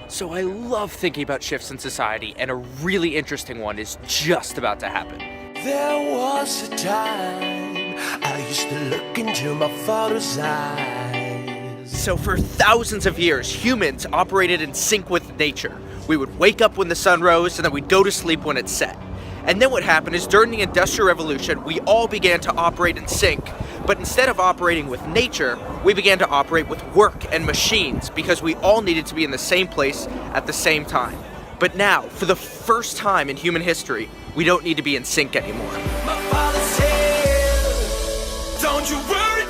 So I love thinking about shifts in society, and a really interesting one is just about to happen. There was a time I used to look into my father's eyes. So for thousands of years, humans operated in sync with nature. We would wake up when the sun rose, and then we'd go to sleep when it set. And then what happened is during the Industrial Revolution, we all began to operate in sync. But instead of operating with nature, we began to operate with work and machines because we all needed to be in the same place at the same time. But now, for the first time in human history, we don't need to be in sync anymore. My father said, don't you worry,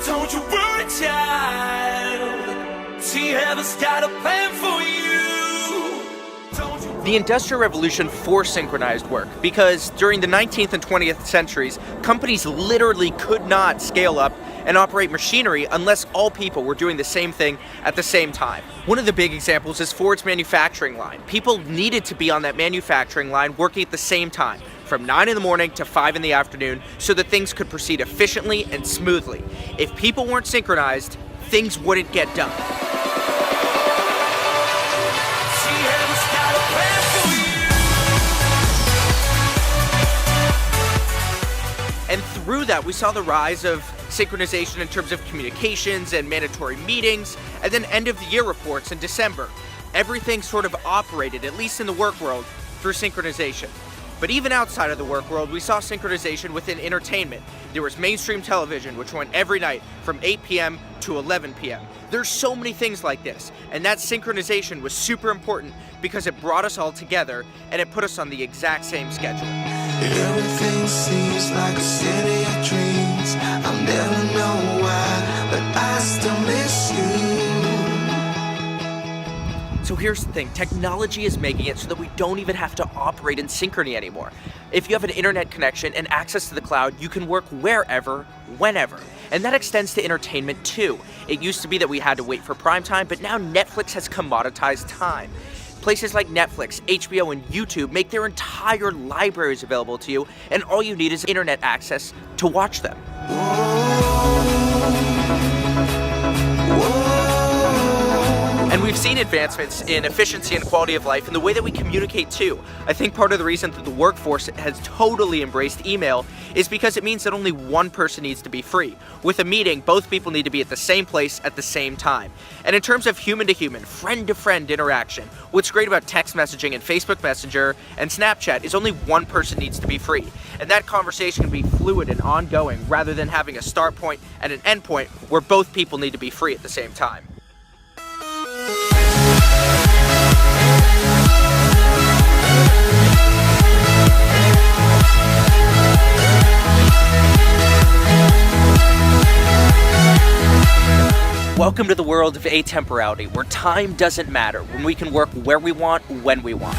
child. See, heaven's got a plan for you. The Industrial Revolution forced synchronized work because during the 19th and 20th centuries, companies literally could not scale up and operate machinery unless all people were doing the same thing at the same time. One of the big examples is Ford's manufacturing line. People needed to be on that manufacturing line working at the same time, from 9 in the morning to 5 in the afternoon, so that things could proceed efficiently and smoothly. If people weren't synchronized, things wouldn't get done. And through that, we saw the rise of synchronization in terms of communications and mandatory meetings, and then end of the year reports in December. Everything sort of operated, at least in the work world, through synchronization. But even outside of the work world, we saw synchronization within entertainment. There was mainstream television, which went every night from 8 p.m. to 11 p.m. There's so many things like this, and that synchronization was super important because it brought us all together and it put us on the exact same schedule. Everything seems like a city of dreams. I'll never know why, but I still miss you. So here's the thing, technology is making it so that we don't even have to operate in synchrony anymore. If you have an internet connection and access to the cloud, you can work wherever, whenever. And that extends to entertainment too. It used to be that we had to wait for prime time, but now Netflix has commoditized time. Places like Netflix, HBO, and YouTube make their entire libraries available to you, and all you need is internet access to watch them. And we've seen advancements in efficiency and quality of life in the way that we communicate too. I think part of the reason that the workforce has totally embraced email is because it means that only one person needs to be free. With a meeting, both people need to be at the same place at the same time. And in terms of human-to-human, friend-to-friend interaction, what's great about text messaging and Facebook Messenger and Snapchat is only one person needs to be free. And that conversation can be fluid and ongoing rather than having a start point and an end point where both people need to be free at the same time. Welcome to the world of atemporality, where time doesn't matter, when we can work where we want, when we want.